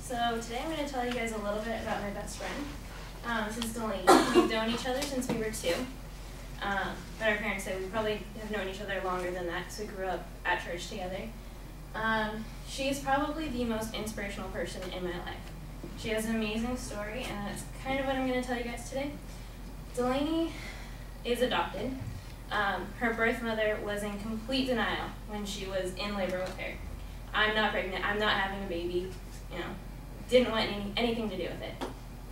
So today I'm going to tell you guys a little bit about my best friend. This is Delaney. We've known each other since we were 2. But our parents say we probably have known each other longer than that because we grew up at church together. She is probably the most inspirational person in my life. She has an amazing story, and that's kind of what I'm going to tell you guys today. Delaney is adopted. Her birth mother was in complete denial when she was in labor with her. I'm not pregnant, I'm not having a baby, didn't want anything to do with it.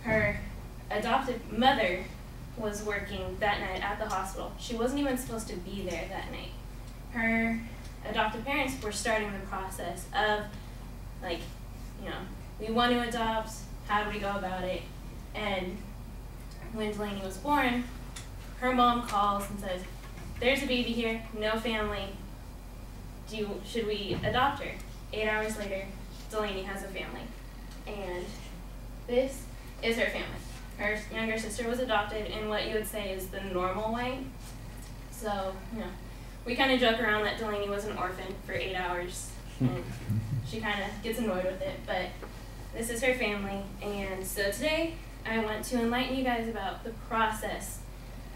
Her adopted mother was working that night at the hospital. She wasn't even supposed to be there that night. Her adoptive parents were starting the process of, we want to adopt, how do we go about it? And when Delaney was born, her mom calls and says, there's a baby here, no family, should we adopt her? 8 hours later, Delaney has a family. And this is her family. Her younger sister was adopted in what you would say is the normal way. So, we kind of joke around that Delaney was an orphan for 8 hours, and she kind of gets annoyed with it, but this is her family. And so today, I want to enlighten you guys about the process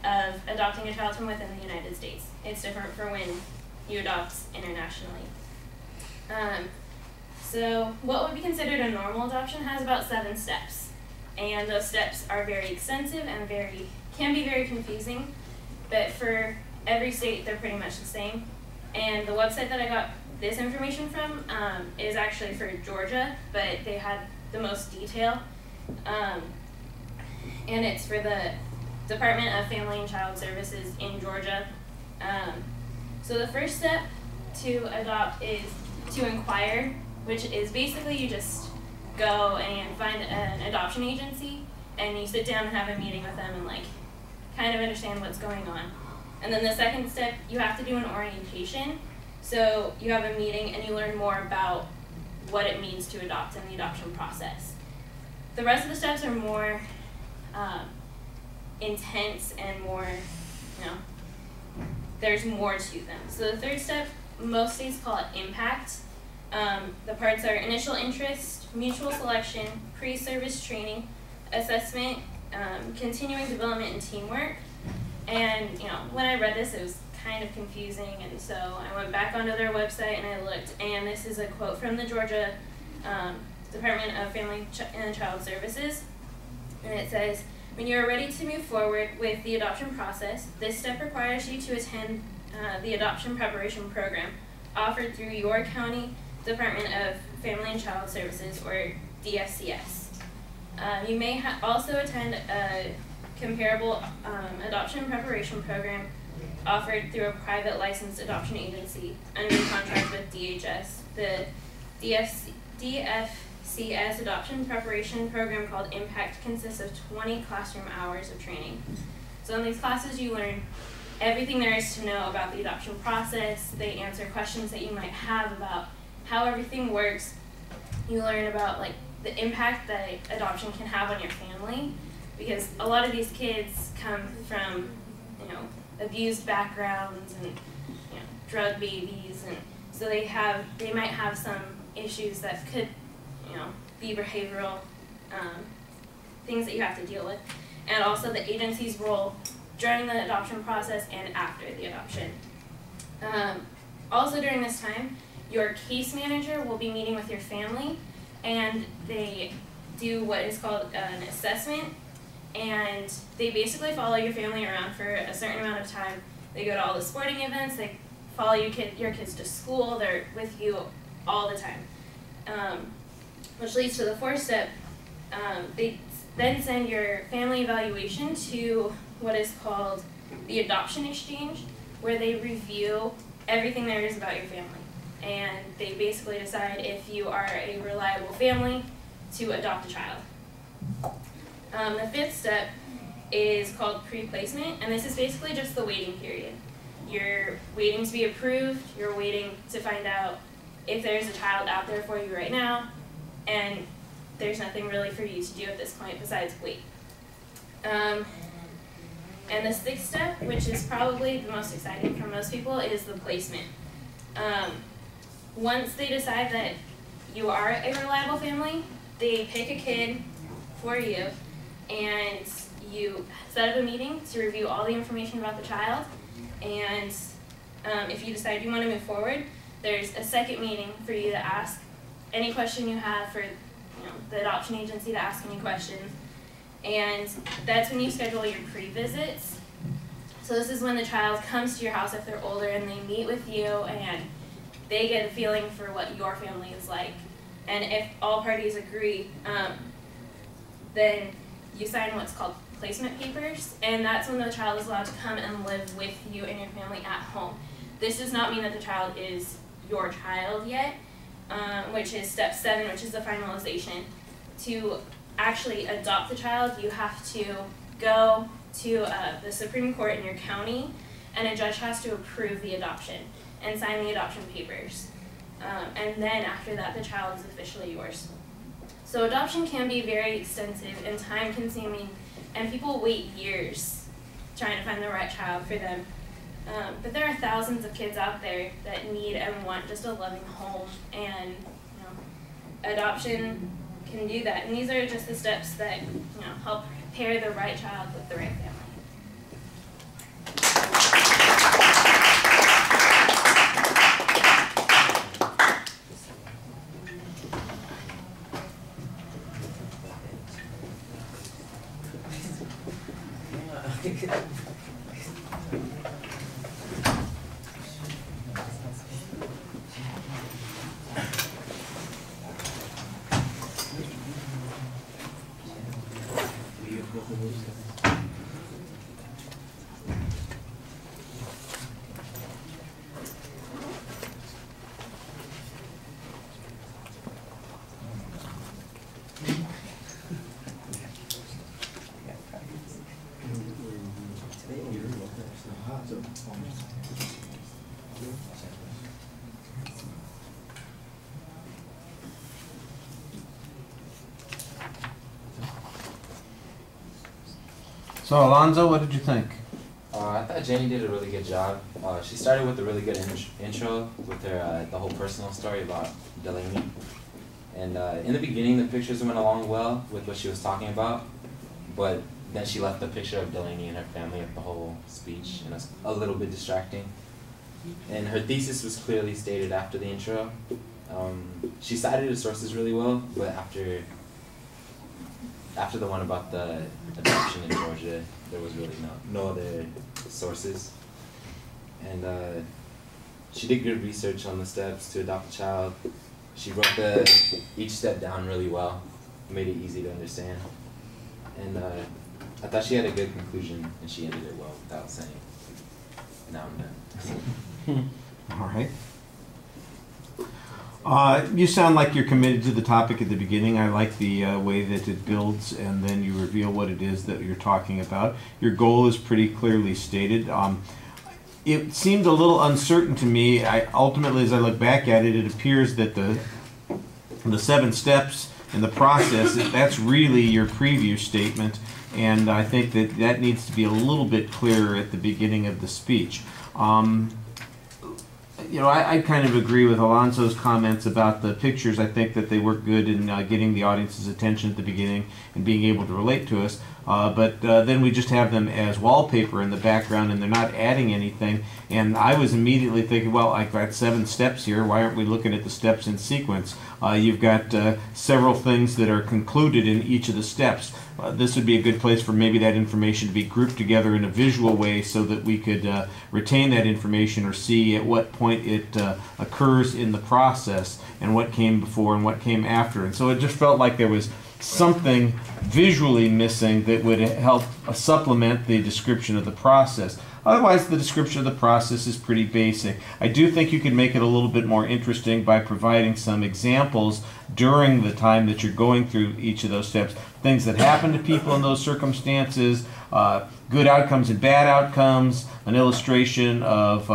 of adopting a child from within the United States. It's different for when you adopt internationally. So what would be considered a normal adoption has about 7 steps. And those steps are very extensive and can be very confusing, but for every state, they're pretty much the same. And the website that I got this information from is actually for Georgia, but they had the most detail. And it's for the Department of Family and Child Services in Georgia. So the first step to adopt is to inquire, which is basically you just go and find an adoption agency and you sit down and have a meeting with them and kind of understand what's going on. And then the second step, you have to do an orientation. So you have a meeting and you learn more about what it means to adopt in the adoption process. The rest of the steps are more intense and more, there's more to them. So the third step, most states call it impact. The parts are initial interest, mutual selection, pre-service training, assessment, continuing development, and teamwork. And when I read this, it was kind of confusing, and so I went back onto their website and I looked, and this is a quote from the Georgia Department of Family and Child Services, and it says, when you are ready to move forward with the adoption process, this step requires you to attend the Adoption Preparation Program offered through your county Department of Family and Child Services, or DFCS. You may also attend a comparable adoption preparation program offered through a private licensed adoption agency under contract with DHS. The DFCS adoption preparation program called Impact consists of 20 classroom hours of training. So in these classes you learn everything there is to know about the adoption process. They answer questions that you might have about how everything works. You learn about the impact that adoption can have on your family, because a lot of these kids come from abused backgrounds and drug babies, and so they might have some issues that could be behavioral things that you have to deal with, and also the agency's role during the adoption process and after the adoption. Also during this time, your case manager will be meeting with your family, and they do what is called an assessment, and they basically follow your family around for a certain amount of time. They go to all the sporting events, they follow your kids to school, they're with you all the time. Which leads to the fourth step. They then send your family evaluation to what is called the adoption exchange, where they review everything there is about your family. And they basically decide if you are a reliable family to adopt a child. The fifth step is called pre-placement, and this is basically just the waiting period. You're waiting to be approved, you're waiting to find out if there's a child out there for you right now, and there's nothing really for you to do at this point besides wait. And the sixth step, which is probably the most exciting for most people, is the placement. Once they decide that you are a reliable family, they pick a kid for you, and you set up a meeting to review all the information about the child, and if you decide you want to move forward, there's a second meeting for you to ask any question you have, for the adoption agency to ask any questions, and that's when you schedule your pre-visits. So this is when the child comes to your house if they're older, and they meet with you and they get a feeling for what your family is like. And if all parties agree, then you sign what's called placement papers, and that's when the child is allowed to come and live with you and your family at home. This does not mean that the child is your child yet, which is step 7, which is the finalization. To actually adopt the child, you have to go to the Supreme Court in your county, and a judge has to approve the adoption and sign the adoption papers. And then after that, the child is officially yours. So adoption can be very extensive and time-consuming, and people wait years trying to find the right child for them. But there are thousands of kids out there that need and want just a loving home, and adoption can do that. And these are just the steps that help pair the right child with the right family. So Alonzo, what did you think? I thought Jenny did a really good job. She started with a really good intro with her the whole personal story about Delaney. And in the beginning, the pictures went along well with what she was talking about, but then she left the picture of Delaney and her family at the whole speech, and it's a little bit distracting. And her thesis was clearly stated after the intro. She cited her sources really well, but after the one about the adoption in Georgia, there was really no other sources. And she did good research on the steps to adopt a child. She wrote each step down really well, made it easy to understand. And I thought she had a good conclusion, and she ended it well without saying, "Now I'm done." All right. You sound like you're committed to the topic at the beginning. I like the way that it builds, and then you reveal what it is that you're talking about. Your goal is pretty clearly stated. It seemed a little uncertain to me. Ultimately, as I look back at it, it appears that the 7 steps in the process, that's really your preview statement, and I think that needs to be a little bit clearer at the beginning of the speech. I kind of agree with Alonso's comments about the pictures. I think that they work good in getting the audience's attention at the beginning and being able to relate to us. But then we just have them as wallpaper in the background, and they're not adding anything. And I was immediately thinking, well, I've got 7 steps here. Why aren't we looking at the steps in sequence? You've got several things that are concluded in each of the steps. This would be a good place for maybe that information to be grouped together in a visual way so that we could retain that information or see at what point it occurs in the process and what came before and what came after. And so it just felt like there was something visually missing that would help supplement the description of the process. Otherwise, the description of the process is pretty basic. I do think you could make it a little bit more interesting by providing some examples during the time that you're going through each of those steps. Things that happen to people in those circumstances, good outcomes and bad outcomes, an illustration of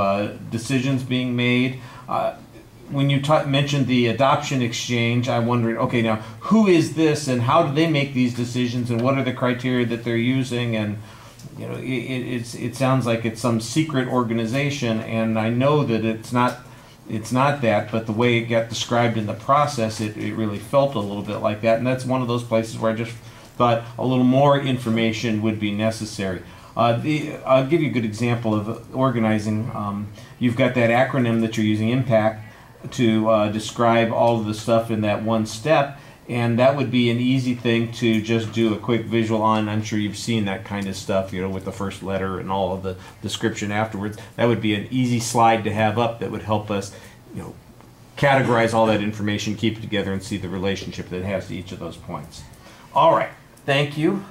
decisions being made. When you mentioned the adoption exchange, I wondered, okay, now who is this and how do they make these decisions and what are the criteria that they're using? And it sounds like it's some secret organization, and I know that it's not it's not that, but the way it got described in the process, it really felt a little bit like that. And that's one of those places where I just thought a little more information would be necessary. I'll give you a good example of organizing. You've got that acronym that you're using, IMPACT, to describe all of the stuff in that one step. And that would be an easy thing to just do a quick visual on. I'm sure you've seen that kind of stuff, you know, with the first letter and all of the description afterwards. That would be an easy slide to have up that would help us, you know, categorize all that information, keep it together, and see the relationship that it has to each of those points. All right. Thank you.